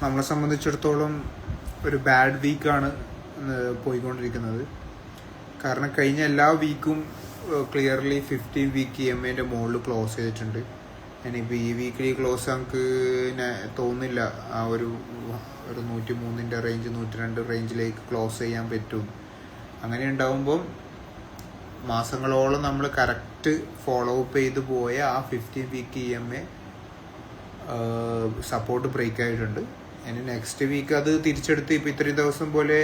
നമ്മളെ സംബന്ധിച്ചിടത്തോളം ഒരു ബാഡ് വീക്കാണ് പോയിക്കൊണ്ടിരിക്കുന്നത്. കാരണം കഴിഞ്ഞ എല്ലാ വീക്കും ക്ലിയർലി 15-week EMAൻ്റെ മുകളിൽ ക്ലോസ് ചെയ്തിട്ടുണ്ട്. ഇനിയിപ്പോൾ ഈ വീക്കിലി ക്ലോസ് നമുക്ക് തോന്നുന്നില്ല ആ ഒരു 103 റേഞ്ച് 102 റേഞ്ചിലേക്ക് ക്ലോസ് ചെയ്യാൻ പറ്റും. അങ്ങനെ ഉണ്ടാകുമ്പം മാസങ്ങളോളം നമ്മൾ കറക്റ്റ് ഫോളോ അപ്പ് ചെയ്ത് പോയ ആ 15-week EMA സപ്പോർട്ട് ബ്രേക്ക് ആയിട്ടുണ്ട്. ഇനി നെക്സ്റ്റ് വീക്ക് അത് തിരിച്ചെടുത്ത് ഇപ്പോൾ ഇത്രയും ദിവസം പോലെ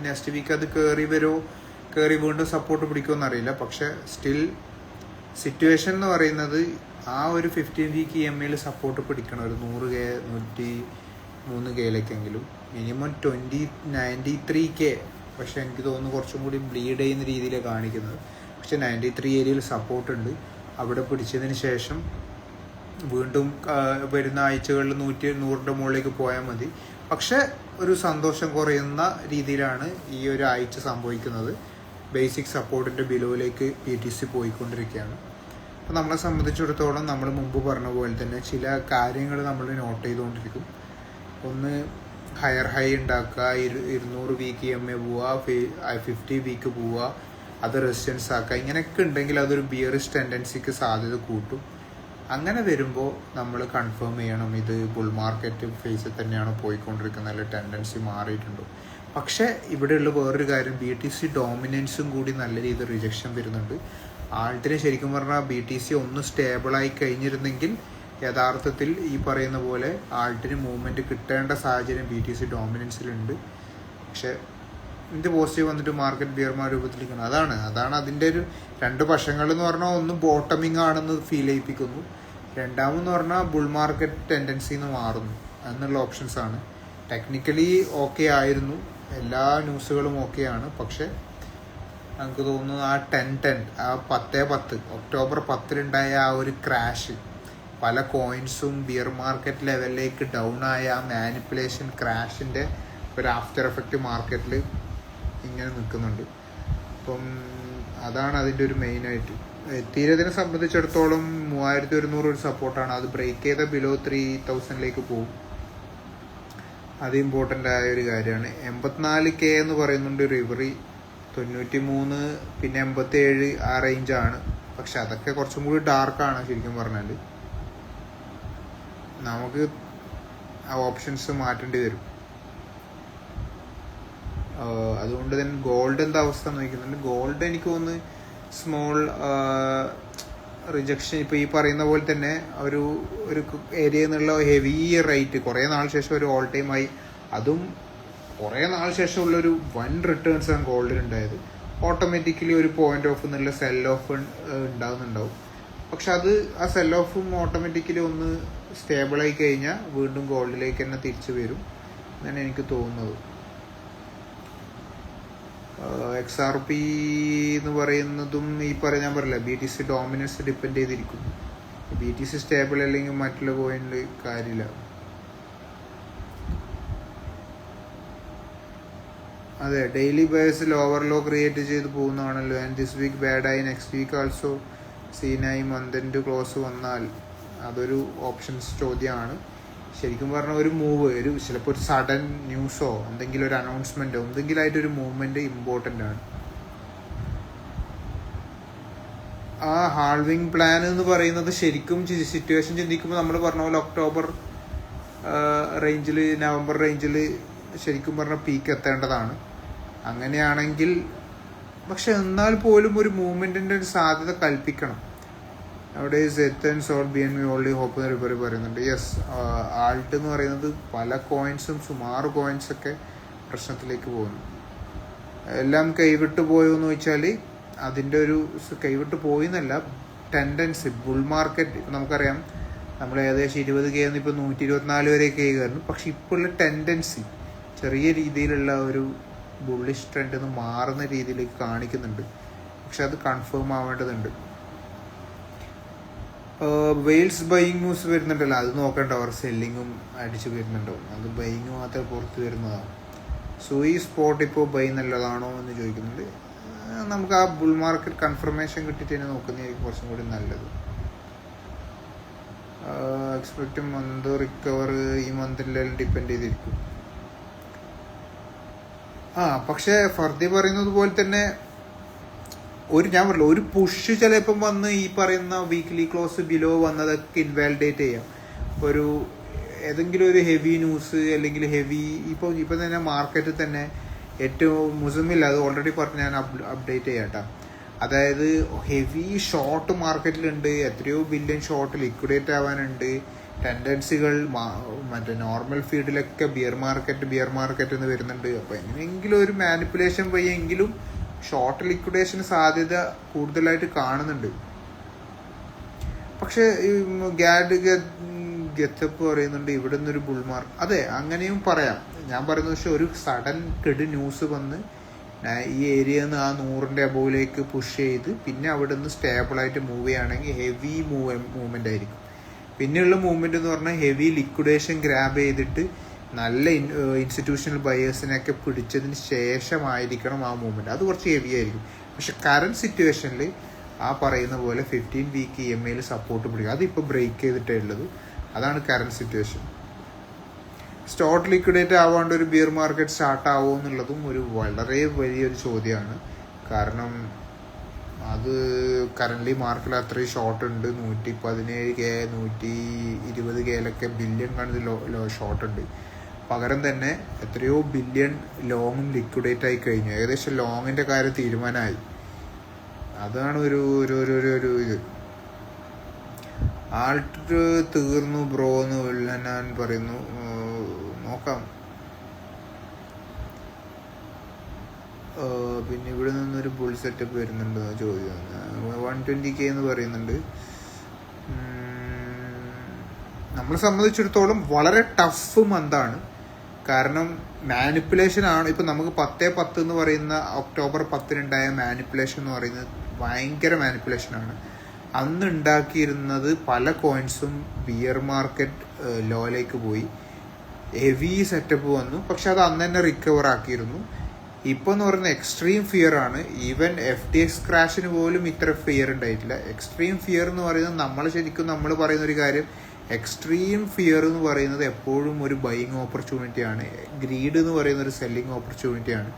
നെക്സ്റ്റ് വീക്ക് അത് കയറി വീണ്ടും സപ്പോർട്ട് പിടിക്കുമെന്ന് അറിയില്ല. പക്ഷെ സ്റ്റിൽ സിറ്റുവേഷൻ എന്ന് പറയുന്നത് ആ ഒരു 15-week EMAയിൽ സപ്പോർട്ട് പിടിക്കണം. ഒരു 100K 103Kയിലേക്കെങ്കിലും മിനിമം 93K. പക്ഷെ എനിക്ക് തോന്നുന്നു കുറച്ചും കൂടി ബ്ലീഡ് ചെയ്യുന്ന രീതിയിലാണ് കാണിക്കുന്നത്. പക്ഷെ 93 ഏരിയയിൽ സപ്പോർട്ട് ഉണ്ട്. അവിടെ പിടിച്ചതിന് ശേഷം വീണ്ടും വരുന്ന ആഴ്ചകളിൽ 100ന്റെ മുകളിലേക്ക് പോയാൽ മതി. പക്ഷെ ഒരു സന്തോഷം കുറയുന്ന രീതിയിലാണ് ഈ ഒരു ആഴ്ച സംഭവിക്കുന്നത്. ബേസിക് സപ്പോർട്ടിൻ്റെ ബിലോയിലേക്ക് BTC പോയിക്കൊണ്ടിരിക്കുകയാണ്. അപ്പോൾ നമ്മളെ സംബന്ധിച്ചിടത്തോളം നമ്മൾ മുമ്പ് പറഞ്ഞ പോലെ തന്നെ ചില കാര്യങ്ങൾ നമ്മൾ നോട്ട് ചെയ്തുകൊണ്ടിരിക്കും. ഒന്ന് ഹയർ ഹൈ ഉണ്ടാക്കുക, 200-week EMA പോവുക, 50-week പോവുക, അത് റെസിസ്റ്റൻസ് ആക്കുക. ഇങ്ങനെയൊക്കെ ഉണ്ടെങ്കിൽ അതൊരു ബിയറിഷ് ടെൻഡൻസിക്ക് സാധ്യത കൂട്ടും. അങ്ങനെ വരുമ്പോൾ നമ്മൾ കൺഫേം ചെയ്യണം ഇത് ബുൾ മാർക്കറ്റ് ഫേസിൽ തന്നെയാണ് പോയിക്കൊണ്ടിരിക്കുന്നത്, അല്ലെങ്കിൽ ടെൻഡൻസി മാറിയിട്ടുണ്ടോ. പക്ഷേ ഇവിടെയുള്ള വേറൊരു കാര്യം, BTC ഡോമിനൻസും കൂടി നല്ല രീതിയിൽ റിജക്ഷൻ വരുന്നുണ്ട്. ആൾട്ടിന് ശരിക്കും പറഞ്ഞാൽ BTC ഒന്ന് സ്റ്റേബിളായി കഴിഞ്ഞിരുന്നെങ്കിൽ യഥാർത്ഥത്തിൽ ഈ പറയുന്ന പോലെ ആൾട്ടിന് മൂവ്മെൻറ്റ് കിട്ടേണ്ട സാഹചര്യം BTC ഡോമിനൻസിലുണ്ട്. പക്ഷേ ഇതിൻ്റെ പോസിറ്റീവ് വന്നിട്ട് മാർക്കറ്റ് ബിയർമാർ രൂപത്തിലിരിക്കണം. അതാണ് അതിൻ്റെ ഒരു രണ്ട് വശങ്ങളെന്ന് പറഞ്ഞാൽ ഒന്ന് ബോട്ടമിങ് ആണെന്ന് ഫീൽ ചെയ്യിപ്പിക്കുന്നു, രണ്ടാമെന്ന് പറഞ്ഞാൽ ബുൾ മാർക്കറ്റ് ടെൻഡൻസിന്ന് മാറുന്നു എന്നുള്ള ഓപ്ഷൻസാണ്. ടെക്നിക്കലി ഓക്കെ ആയിരുന്നു, എല്ലാ ന്യൂസുകളും ഓക്കെയാണ്. പക്ഷെ നമുക്ക് തോന്നുന്നു ആ 10-10 ആ 10-10 ഒക്ടോബർ 10 ആ ഒരു ക്രാഷ്, പല കോയിൻസും ബിയർ മാർക്കറ്റ് ലെവലിലേക്ക് ഡൗൺ ആയ ആ മാനിപ്പുലേഷൻ ക്രാഷിൻ്റെ ഒരു ആഫ്റ്റർ എഫക്റ്റ് മാർക്കറ്റിൽ ഇങ്ങനെ നിൽക്കുന്നുണ്ട്. അപ്പം അതാണ് അതിൻ്റെ ഒരു മെയിനായിട്ട്. എത്തിയതിനെ സംബന്ധിച്ചിടത്തോളം 3100 ഒരു സപ്പോർട്ടാണ്. അത് ബ്രേക്ക് ചെയ്ത ബിലോ 3000 പോകും. അത് ഇമ്പോർട്ടൻ്റ് ആയ ഒരു കാര്യമാണ്. 84K എന്ന് പറയുന്നുണ്ട് റിവറി, 93 പിന്നെ 87 ആ റേഞ്ചാണ്. പക്ഷെ അതൊക്കെ കുറച്ചും കൂടി ഡാർക്കാണ് ശരിക്കും പറഞ്ഞാൽ. നമുക്ക് ആ ഓപ്ഷൻസ് മാറ്റേണ്ടി വരും. അതുകൊണ്ട് തന്നെ ഗോൾഡ് എന്താ അവസ്ഥ നോക്കുന്നുണ്ട്. ഗോൾഡ് എനിക്ക് തോന്നുന്നു സ്മോൾ റിജക്ഷൻ, ഇപ്പോൾ ഈ പറയുന്ന പോലെ തന്നെ ഒരു ഏരിയയിൽ നിന്നുള്ള ഹെവി റേറ്റ് കുറേ നാൾ ശേഷം ഒരു ഓൾ ടൈം ആയി, അതും കുറേ നാൾ ശേഷമുള്ളൊരു വൻ റിട്ടേൺസ് ആണ് ഗോൾഡിലുണ്ടായത്. ഓട്ടോമാറ്റിക്കലി ഒരു പോയിന്റ് ഓഫ് എന്നുള്ള സെൽ ഓഫ് ഉണ്ടാകുന്നുണ്ടാവും. പക്ഷെ അത് ആ സെൽ ഓഫും ഓട്ടോമാറ്റിക്കലി ഒന്ന് സ്റ്റേബിളായി കഴിഞ്ഞാൽ വീണ്ടും ഗോൾഡിലേക്ക് തന്നെ തിരിച്ചു വരും എന്നാണ് എനിക്ക് തോന്നുന്നത്. XRP എന്ന് പറയുന്നതും ഈ ഞാൻ പറയില്ല, BTC ഡോമിനൻസ് ഡിപ്പെൻഡ് ചെയ്തിരിക്കും. BTC സ്റ്റേബിൾ അല്ലെങ്കിൽ മറ്റുള്ള കോയിനിൽ കാര്യമില്ല. അതെ, ഡെയിലി ബേസിൽ ഓവർലോ ക്രിയേറ്റ് ചെയ്ത് പോകുന്നതാണല്ലോ. ആൻഡ് ദിസ് വീക്ക് ബാഡായി, നെക്സ്റ്റ് വീക്ക് ആൾസോ സീനായി മന്ത് എൻഡ് ക്ലോസ് വന്നാൽ അതൊരു ഓപ്ഷൻസ് ചോദ്യമാണ്. ശരിക്കും പറഞ്ഞാൽ ഒരു മൂവ്, ചിലപ്പോൾ ഒരു സഡൻ ന്യൂസോ എന്തെങ്കിലും ഒരു അനൗൺസ്മെൻറ്റോ എന്തെങ്കിലും ആയിട്ടൊരു മൂവ്മെൻറ്റ് ഇമ്പോർട്ടൻ്റ് ആണ്. ആ ഹാൾവിങ് പ്ലാൻ എന്ന് പറയുന്നത് ശരിക്കും സിറ്റുവേഷൻ ചിന്തിക്കുമ്പോൾ നമ്മൾ പറഞ്ഞ പോലെ ഒക്ടോബർ റേഞ്ചിൽ, നവംബർ റേഞ്ചിൽ ശരിക്കും പറഞ്ഞാൽ പീക്ക് എത്തേണ്ടതാണ്. അങ്ങനെയാണെങ്കിൽ പക്ഷെ എന്നാൽ പോലും ഒരു മൂവ്മെൻറ്റിൻ്റെ ഒരു സാധ്യത കൽപ്പിക്കണം. അവിടെ BNB ഓൺലി ഹോപ്പ് എന്ന് റിവറി പറയുന്നുണ്ട്. യെസ്, ആൾട്ട് എന്ന് പറയുന്നത് പല കോയിൻസും സുമാറ് കോയിൻസൊക്കെ പ്രശ്നത്തിലേക്ക് പോകുന്നു. എല്ലാം കൈവിട്ട് പോയോ എന്ന് വെച്ചാൽ അതിൻ്റെ ഒരു കൈവിട്ട് പോയിന്നല്ല, ടെൻഡൻസി ബുൾ മാർക്കറ്റ്. ഇപ്പം നമുക്കറിയാം നമ്മൾ ഏകദേശം 20K ഇപ്പോൾ 124 വരെ കയറുന്നു. പക്ഷെ ഇപ്പോഴുള്ള ടെൻഡൻസി ചെറിയ രീതിയിലുള്ള ഒരു ബുള്ളിഷ് ട്രെൻഡ് നിന്ന് മാറുന്ന രീതിയിലേക്ക് കാണിക്കുന്നുണ്ട്. പക്ഷെ അത് കൺഫേം ആവേണ്ടതുണ്ട്. വെയിൽസ് ബൈയിങ് ന്യൂസ് വരുന്നുണ്ടല്ലോ, അത് നോക്കണ്ട, അവർ സെല്ലിങ്ങും അടിച്ച് വരുന്നുണ്ടാവും. അത് ബൈയിങ് മാത്രമേ പുറത്ത് വരുന്നതാണ്. സൂയി സ്പോട്ട് ഇപ്പോൾ ബൈ നല്ലതാണോ എന്ന് ചോദിക്കുന്നുണ്ട്. നമുക്ക് ആ ബുൾ മാർക്കറ്റ് കൺഫർമേഷൻ കിട്ടിയിട്ട് തന്നെ നോക്കുന്നതായിരിക്കും കുറച്ചും കൂടി നല്ലത്. എക്സ്പെക്റ്റ് മന്ത് റിക്കവർ ഈ മന്തിലെല്ലാം ഡിപ്പെൻഡ് ചെയ്തിരിക്കും. പക്ഷേ ഫർദി പറയുന്നത് പോലെ തന്നെ ഞാൻ പറഞ്ഞില്ല, ഒരു പുഷ് ചിലപ്പം വന്ന് ഈ പറയുന്ന വീക്ക്ലി ക്ലോസ് ബിലോ വന്നതൊക്കെ ഇൻവാലിഡേറ്റ് ചെയ്യാം. ഒരു ഏതെങ്കിലും ഒരു ഹെവി ന്യൂസ് അല്ലെങ്കിൽ ഹെവി ഇപ്പം തന്നെ മാർക്കറ്റിൽ തന്നെ ഏറ്റവും മുസമില്ല, അത് ഓൾറെഡി പറഞ്ഞ് ഞാൻ അപ്ഡേറ്റ് ചെയ്യാം. അതായത് ഹെവി ഷോർട്ട് മാർക്കറ്റിലുണ്ട്, എത്രയോ ബില്യൺ ഷോർട്ട് ലിക്വിഡേറ്റ് ആവാനുണ്ട്. ടെൻഡൻസികൾ മറ്റേ നോർമൽ ഫീൽഡിലൊക്കെ ബിയർ മാർക്കറ്റ് എന്ന് വരുന്നുണ്ട്. അപ്പോൾ എങ്ങനെയെങ്കിലും ഒരു മാനിപ്പുലേഷൻ വയ്യെങ്കിലും ഷോർട്ട് ലിക്വിഡേഷന് സാധ്യത കൂടുതലായിട്ട് കാണുന്നുണ്ട്. പക്ഷെ ഗെറ്റപ്പ് പറയുന്നുണ്ട് ഇവിടെ നിന്നൊരു ബുൾമാർക്ക്. അതെ, അങ്ങനെയും പറയാം. ഞാൻ പറയുന്നത് പക്ഷെ ഒരു സഡൻ ന്യൂസ് വന്ന് ഈ ഏരിയയിൽ നിന്ന് ആ 100ന്റെ അബോവിലേക്ക് പുഷ് ചെയ്ത് പിന്നെ അവിടെ നിന്ന് സ്റ്റേബിളായിട്ട് മൂവ് ചെയ്യുകയാണെങ്കിൽ ഹെവി മൂവ്മെന്റ് ആയിരിക്കും. പിന്നെയുള്ള മൂവ്മെന്റ് എന്ന് പറഞ്ഞാൽ ഹെവി ലിക്വിഡേഷൻ ഗ്രാബ് ചെയ്തിട്ട് നല്ല ഇൻസ്റ്റിറ്റ്യൂഷണൽ ബയേഴ്സിനെയൊക്കെ പിടിച്ചതിന് ശേഷമായിരിക്കണം ആ മൂവ്മെന്റ്. അത് കുറച്ച് ഹെവി ആയിരിക്കും. പക്ഷെ കറന്റ് സിറ്റുവേഷനിൽ ആ പറയുന്ന പോലെ 15 വീക്ക് EMA സപ്പോർട്ട് പിടിക്കുക. അതിപ്പോൾ ബ്രേക്ക് ചെയ്തിട്ടേ ഉള്ളത്. അതാണ് കറന്റ് സിറ്റുവേഷൻ. സ്റ്റോക്ക് ലിക്വിഡേറ്റ് ആവാണ്ട് ഒരു ബിയർ മാർക്കറ്റ് സ്റ്റാർട്ട് ആവുമോ എന്നുള്ളതും ഒരു വളരെ വലിയൊരു ചോദ്യമാണ്. കാരണം അത് കറന്റ് മാർക്കറ്റിൽ അത്രയും ഷോർട്ട് ഉണ്ട്. 117K 120Kയിലൊക്കെ ബില്യൺ കണക്കിന് ഷോർട്ട് ഉണ്ട്. പകരം തന്നെ എത്രയോ ബില്യൺ ലോങ്ങും ലിക്വിഡേറ്റ് ആയി കഴിഞ്ഞു. ഏകദേശം ലോങ്ങിന്റെ കാര്യം തീരുമാനമായി. അതാണ് ഒരു ഇത്. ആൾട്ട് തീർന്നു ബ്രോ എന്ന് ഞാൻ പറയുന്നു. നോക്കാം. പിന്നെ ഇവിടെ നിന്നൊരു ബുൾ സെറ്റപ്പ് വരുന്നുണ്ടോ ചോദ്യം. 120K എന്ന് പറയുന്നുണ്ട്. നമ്മളെ സംബന്ധിച്ചിടത്തോളം വളരെ ടഫ് മന്താണ്. കാരണം മാനിപ്പുലേഷൻ ആണ്. ഇപ്പം നമുക്ക് 10/10 എന്ന് പറയുന്ന ഒക്ടോബർ 10-നുണ്ടായ മാനിപ്പുലേഷൻ എന്ന് പറയുന്നത് ഭയങ്കര മാനിപ്പുലേഷനാണ്. അന്ന് ഉണ്ടാക്കിയിരുന്നത് പല കോയിൻസും ബിയർ മാർക്കറ്റ് ലോയിലേക്ക് പോയി, ഹെവി സെറ്റപ്പ് വന്നു. പക്ഷെ അത് അന്ന് തന്നെ റിക്കവർ ആക്കിയിരുന്നു. ഇപ്പോൾ എന്ന് പറയുന്നത് എക്സ്ട്രീം ഫിയർ ആണ്. ഈവൻ FTX ക്രാഷിന് പോലും ഇത്ര ഫിയർ ഉണ്ടായിട്ടില്ല. എക്സ്ട്രീം ഫിയർ എന്ന് പറയുന്നത് നമ്മൾ പറയുന്ന ഒരു കാര്യം, എക്സ്ട്രീം ഫിയർ എന്ന് പറയുന്നത് എപ്പോഴും ഒരു ബൈയിങ് ഓപ്പർച്യൂണിറ്റിയാണ്. ഗ്രീഡ് എന്ന് പറയുന്ന ഒരു സെല്ലിങ് ഓപ്പർച്യൂണിറ്റിയാണ്.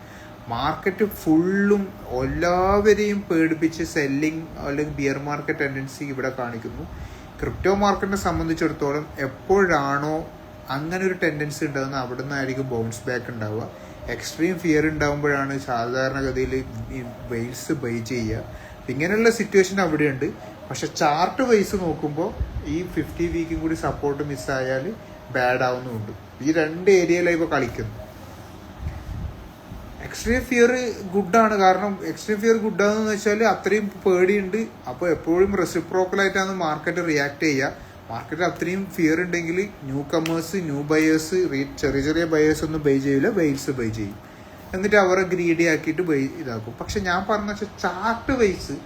മാർക്കറ്റ് ഫുള്ളും എല്ലാവരെയും പേടിപ്പിച്ച് സെല്ലിങ് അല്ലെങ്കിൽ ബിയർ മാർക്കറ്റ് ടെൻഡൻസി ഇവിടെ കാണിക്കുന്നു. ക്രിപ്റ്റോ മാർക്കറ്റിനെ സംബന്ധിച്ചിടത്തോളം എപ്പോഴാണോ അങ്ങനെ ഒരു ടെൻഡൻസി ഉണ്ടാകുന്നത് അവിടെ നിന്നായിരിക്കും ബൗൺസ് ബാക്ക് ഉണ്ടാവുക. എക്സ്ട്രീം ഫിയർ ഉണ്ടാകുമ്പോഴാണ് സാധാരണഗതിയിൽ വെയിൽസ് ബൈ ചെയ്യുക. ഇങ്ങനെയുള്ള സിറ്റുവേഷൻ അവിടെയുണ്ട്. പക്ഷെ ചാർട്ട് വൈസ് നോക്കുമ്പോൾ ഈ 50 വീക്കും കൂടി സപ്പോർട്ട് മിസ്സായാൽ ബാഡ് ആവുന്നുമുണ്ട്. ഈ 2 ഏരിയയിലാണ് ഇപ്പോൾ കളിക്കുന്നത്. എക്സ്ട്രീം ഫിയർ ഗുഡാണ്. കാരണം എക്സ്ട്രീം ഫിയർ ഗുഡാണെന്ന് വെച്ചാൽ അത്രയും പേടിയുണ്ട്. അപ്പോൾ എപ്പോഴും റെസിപ്രോക്കലായിട്ടാണ് മാർക്കറ്റ് റിയാക്ട് ചെയ്യുക. മാർക്കറ്റിൽ അത്രയും ഫിയർ ഉണ്ടെങ്കിൽ ന്യൂ കമേഴ്സ്, ന്യൂ ബയേഴ്സ്, ചെറിയ ബയേഴ്സ് ഒന്നും ബൈ ചെയ്യില്ല, വെയിൽസ് ബൈ ചെയ്യും. എന്നിട്ട് അവരെ ഗ്രീഡി ആക്കിയിട്ട് ബൈ ഇതാക്കും. പക്ഷെ ഞാൻ പറഞ്ഞ വെച്ചാൽ ചാർട്ട് വൈസ്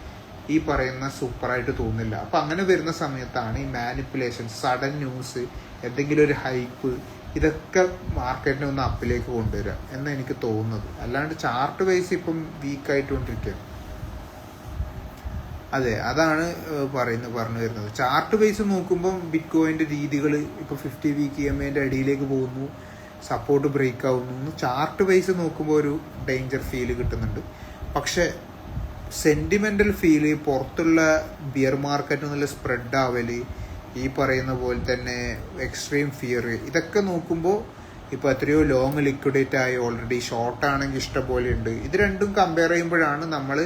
ഈ പറയുന്ന സൂപ്പറായിട്ട് തോന്നില്ല. അപ്പം അങ്ങനെ വരുന്ന സമയത്താണ് ഈ മാനിപ്പുലേഷൻ, സഡൻ ന്യൂസ്, എന്തെങ്കിലും ഒരു ഹൈപ്പ്, ഇതൊക്കെ മാർക്കറ്റിനെ ഒന്ന് അപ്പിലേക്ക് കൊണ്ടുവരിക എന്ന് എനിക്ക് തോന്നുന്നത്. അല്ലാണ്ട് ചാർട്ട് വൈസ് ഇപ്പം വീക്കായിട്ടുകൊണ്ടിരിക്കുകയാണ്. അതെ, അതാണ് പറഞ്ഞു വരുന്നത്. ചാർട്ട് വൈസ് നോക്കുമ്പം ബിറ്റ് കോയിൻ്റെ രീതികൾ ഇപ്പോൾ 50 വീക്ക് EMAൻ്റെ അടിയിലേക്ക് പോകുന്നു, സപ്പോർട്ട് ബ്രേക്ക് ആവുന്നു. ചാർട്ട് വൈസ് നോക്കുമ്പോൾ ഒരു ഡേഞ്ചർ ഫീല് കിട്ടുന്നുണ്ട്. പക്ഷെ സെൻറ്റിമെൻ്റൽ ഫീല്, പുറത്തുള്ള ബിയർ മാർക്കറ്റ് നല്ല സ്പ്രെഡ് ആവല്, ഈ പറയുന്ന പോലെ തന്നെ എക്സ്ട്രീം ഫിയർ, ഇതൊക്കെ നോക്കുമ്പോൾ ഇപ്പോൾ എത്രയോ ലോങ് ലിക്വിഡേറ്റ് ആയി ഓൾറെഡി. ഷോർട്ടാണെങ്കിൽ ഇഷ്ടംപോലെ ഉണ്ട്. ഇത് രണ്ടും കമ്പയർ ചെയ്യുമ്പോഴാണ് നമ്മൾ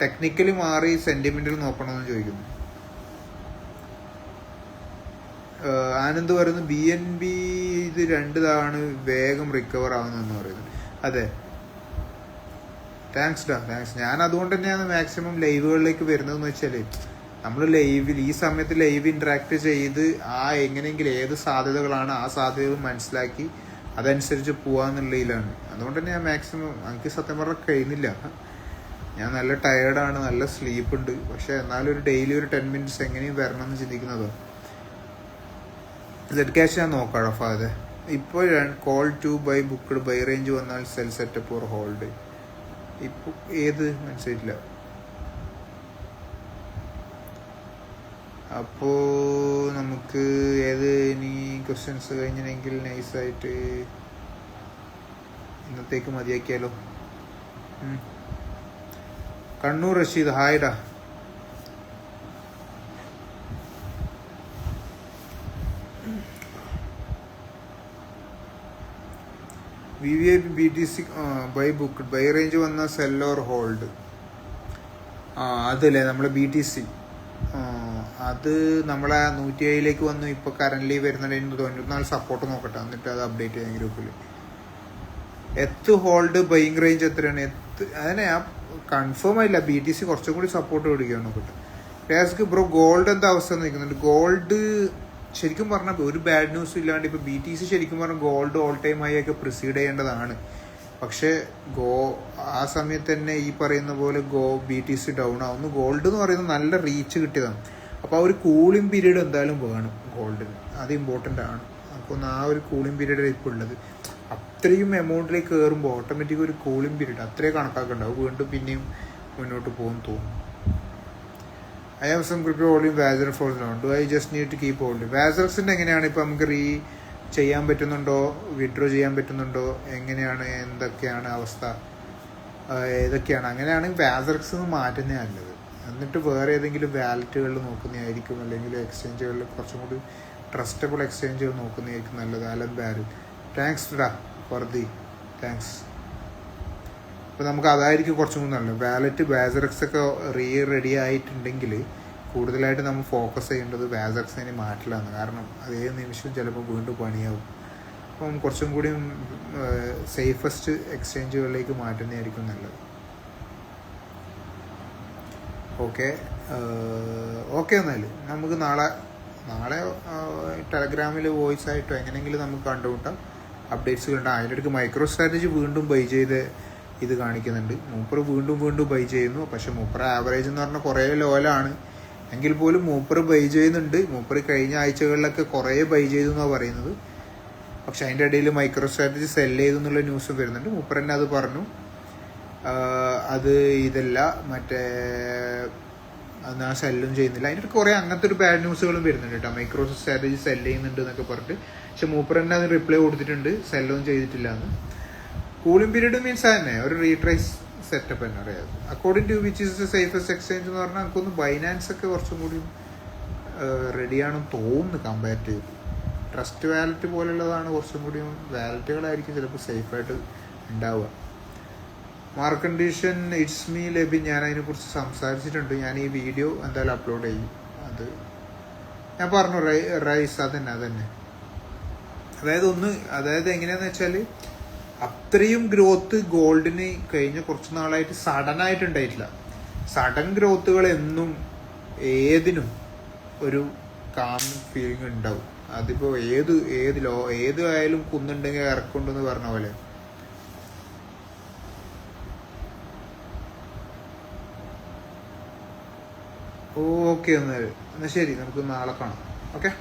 ടെക്നിക്കലി മാറി സെൻറ്റിമെൻ്റൽ നോക്കണമെന്ന് ചോദിക്കുന്നു. ആനന്ദ് പറയുന്നു BNB ഇത് 2 തവണ വേഗം റിക്കവർ ആവുന്നതെന്ന് പറയുന്നത്. അതെ, താങ്ക്സ്. ഞാൻ അതുകൊണ്ട് തന്നെയാണ് മാക്സിമം ലൈവുകളിലേക്ക് വരുന്നതെന്ന് വെച്ചാൽ നമ്മൾ ലൈവിൽ ഈ സമയത്ത് ലൈവ് ഇൻട്രാക്ട് ചെയ്ത് എങ്ങനെയെങ്കിലും ഏത് സാധ്യതകളാണ് ആ സാധ്യതകൾ മനസ്സിലാക്കി അതനുസരിച്ച് പോവാന്നുള്ളതിലാണ്. അതുകൊണ്ട് തന്നെ ഞാൻ മാക്സിമം, എനിക്ക് സത്യം പറഞ്ഞാൽ കഴിയുന്നില്ല. ഞാൻ നല്ല ടയേർഡാണ്, നല്ല സ്ലീപ്പ് ഉണ്ട്. പക്ഷെ എന്നാലും ഡെയിലി ഒരു 10 മിനിറ്റ്സ് എങ്ങനെയും വരണം എന്ന് ചിന്തിക്കുന്നതോ. Z-Cash ഞാൻ നോക്കാം. അതെ, ഇപ്പോൾ call to buy booked, buy range വന്നാൽ സെൽ സെറ്റപ്പ് ഓർ ഹോൾഡ്. ഇപ്പോൾ ഏത് മനസ്സിലായിട്ടില്ല. അപ്പോൾ നമുക്ക് ഏത് ഇനി ക്വസ്റ്റ്യൻസ് കഴിഞ്ഞെങ്കിൽ നൈസായിട്ട് ഇന്നത്തേക്ക് മതിയാക്കിയാലോ. കണ്ണൂർ റഷീദ് ഹായ്ഡാ. VVIP BTC buy book buy range വന്ന സെൽ ഓർ ഹോൾഡ്. അതല്ലേ നമ്മളെ BTC അത് നമ്മളെ 107 വന്നു. ഇപ്പോൾ കറൻ്റ്ലി വരുന്നുണ്ട് 94 സപ്പോർട്ട് നോക്കട്ടെ, എന്നിട്ട് അത് അപ്ഡേറ്റ് ചെയ്യാൻ ഗ്രൂപ്പിൽ. ഹോൾഡ് ബൈങ് റേഞ്ച് എത്രയാണ്? അതിനെ കൺഫേം ആയില്ല. BTC കുറച്ചും കൂടി സപ്പോർട്ട് പിടിക്കാൻ നോക്കട്ടെ. ടാസ്ക് ബ്രോ ഗോൾഡ് എന്താ അവസ്ഥ നിൽക്കുന്നുണ്ട്? ഗോൾഡ് ശരിക്കും പറഞ്ഞാൽ ഒരു ബാഡ് ന്യൂസ് ഇല്ലാണ്ട് ഇപ്പോൾ BTC ശരിക്കും പറഞ്ഞാൽ ഗോൾഡ് ഓൾ ടൈം ആയി ഒക്കെ പ്രിസീഡ് ചെയ്യേണ്ടതാണ്. പക്ഷേ ആ സമയത്ത് തന്നെ ഈ പറയുന്ന പോലെ BTC ഡൗൺ ആവുന്നു. ഗോൾഡ് എന്ന് പറയുന്നത് നല്ല റീച്ച് കിട്ടിയതാണ്. അപ്പോൾ ആ ഒരു കൂളിംഗ് പീരീഡ് എന്തായാലും വേണം ഗോൾഡിന്, അത് ഇമ്പോർട്ടൻ്റ് ആണ്. അപ്പോൾ ആ ഒരു കൂളിംഗ് പീരീഡ് ഇപ്പോൾ ഉള്ളത്. അത്രയും എമൗണ്ടിലേക്ക് കയറുമ്പോൾ ഓട്ടോമാറ്റിക് ഒരു കൂളിംഗ് പീരീഡ് അത്രയും കണക്കാക്കുന്നുണ്ടാവും. വീണ്ടും പിന്നെയും മുന്നോട്ട് പോകും തോന്നും. I have some crypto holding Vazer for now. Do I just need to keep holding? Vazerസിൻ്റെ എങ്ങനെയാണ് ഇപ്പോൾ നമുക്ക് ചെയ്യാൻ പറ്റുന്നുണ്ടോ, വിഡ്രോ ചെയ്യാൻ പറ്റുന്നുണ്ടോ, എങ്ങനെയാണ്, എന്തൊക്കെയാണ് അവസ്ഥ, ഏതൊക്കെയാണ്? അങ്ങനെയാണെങ്കിൽ വാസർക്സ് മാറ്റുന്നേ നല്ലത്. എന്നിട്ട് വേറെ ഏതെങ്കിലും വാലറ്റുകളിൽ നോക്കുന്നതായിരിക്കും, അല്ലെങ്കിൽ എക്സ്ചേഞ്ചുകളിൽ കുറച്ചും കൂടി ട്രസ്റ്റബിൾ എക്സ്ചേഞ്ചുകൾ നോക്കുന്നതായിരിക്കും നല്ലത്. അലൻ ബാരൽ താങ്ക്സ് ഡാ ഫോർ താങ്ക്സ്. അപ്പോൾ നമുക്ക് അതായിരിക്കും കുറച്ചും കൂടി നല്ലത്. വാലറ്റ് വാസറക്സ് ഒക്കെ റെഡി ആയിട്ടുണ്ടെങ്കിൽ കൂടുതലായിട്ട് നമ്മൾ ഫോക്കസ് ചെയ്യേണ്ടത് വാസറക്സിനെ മാറ്റിലാണ്. കാരണം അതേ നിമിഷം ചിലപ്പോൾ വീണ്ടും പണിയാവും. അപ്പം കുറച്ചും കൂടി സേഫസ്റ്റ് എക്സ്ചേഞ്ചുകളിലേക്ക് മാറ്റുന്നതായിരിക്കും നല്ലത്. ഓക്കെ എന്നാൽ നമുക്ക് നാളെ ടെലഗ്രാമിൽ വോയിസ് ആയിട്ടോ എങ്ങനെയെങ്കിലും നമുക്ക് കണ്ടുമുട്ടാം. അപ്ഡേറ്റ്സ് കണ്ടാൽ അതിനിടയ്ക്ക് മൈക്രോ സ്ട്രാറ്റജി വീണ്ടും ബൈ ചെയ്ത് ഇത് കാണിക്കുന്നുണ്ട്. മൂപ്പർ വീണ്ടും ബൈ ചെയ്യുന്നു. പക്ഷെ മൂപ്പർ ആവറേജ് എന്ന് പറഞ്ഞാൽ കുറേ ലോലാണ് എങ്കിൽ പോലും മൂപ്പർ ബൈ ചെയ്യുന്നുണ്ട്. മൂപ്പർ കഴിഞ്ഞ ആഴ്ചകളിലൊക്കെ കുറേ ബൈ ചെയ്തു എന്നാണ് പറയുന്നത്. പക്ഷെ അതിൻ്റെ ഇടയിൽ മൈക്രോ സ്ട്രാറ്റജി സെല് ചെയ്തു എന്നുള്ള ന്യൂസ് വരുന്നുണ്ട്. മൂപ്പർ തന്നെ അത് പറഞ്ഞു. അത് ഇതല്ല മറ്റേ അത് ആ സെല്ലും ചെയ്യുന്നില്ല. അതിൻ്റെ കുറേ അങ്ങനത്തെ ഒരു ബാഡ് ന്യൂസുകളും വരുന്നുണ്ട് കേട്ടോ. മൈക്രോ സ്ട്രാറ്റജി സെല് ചെയ്യുന്നുണ്ട് എന്നൊക്കെ പറഞ്ഞിട്ട്. പക്ഷെ മൂപ്പർ തന്നെ അതിന് റിപ്ലൈ കൊടുത്തിട്ടുണ്ട്, സെല്ലൊന്നും ചെയ്തിട്ടില്ല എന്ന്. കൂളിംഗ് പീരീഡ് മീൻസ് തന്നെ ഒരു റീട്രേസ് സെറ്റപ്പ് തന്നെ അറിയാം. According to which is the safest exchange എന്ന് പറഞ്ഞാൽ നമുക്കൊന്ന് ബൈനാൻസ് ഒക്കെ കുറച്ചും കൂടി റെഡിയാണെന്ന് തോന്നുന്നു കമ്പയർ ചെയ്ത്. ട്രസ്റ്റ് വാലറ്റ് പോലുള്ളതാണ് കുറച്ചും കൂടി വാലറ്റുകളായിരിക്കും ചിലപ്പോൾ സേഫായിട്ട് ഉണ്ടാവുക. മാർക്ക് കണ്ടീഷൻ ഇറ്റ്സ് മീ ലബി. ഞാൻ അതിനെക്കുറിച്ച് സംസാരിച്ചിട്ടുണ്ട്. ഞാൻ ഈ വീഡിയോ എന്തായാലും അപ്ലോഡ് ചെയ്യും. അത് ഞാൻ പറഞ്ഞു റൈസ് അതന്നെ. അതായത് എങ്ങനെയാണെന്ന് വെച്ചാൽ അത്രയും ഗ്രോത്ത് ഗോൾഡിന് കഴിഞ്ഞ കുറച്ച് നാളായിട്ട് സഡൻ ആയിട്ടുണ്ടായിട്ടില്ല. സഡൻ ഗ്രോത്തുകൾ എന്നും ഏതിനും ഒരു കാം ഫീലിംഗ് ഉണ്ടാവും. അതിപ്പോൾ ഏത് ആയാലും കുന്നുണ്ടെങ്കിൽ ഇറക്കുണ്ടെന്ന് പറഞ്ഞ പോലെ. ഓക്കെ എന്നാൽ ശരി, നമുക്ക് നാളെ കാണാം. ഓക്കെ.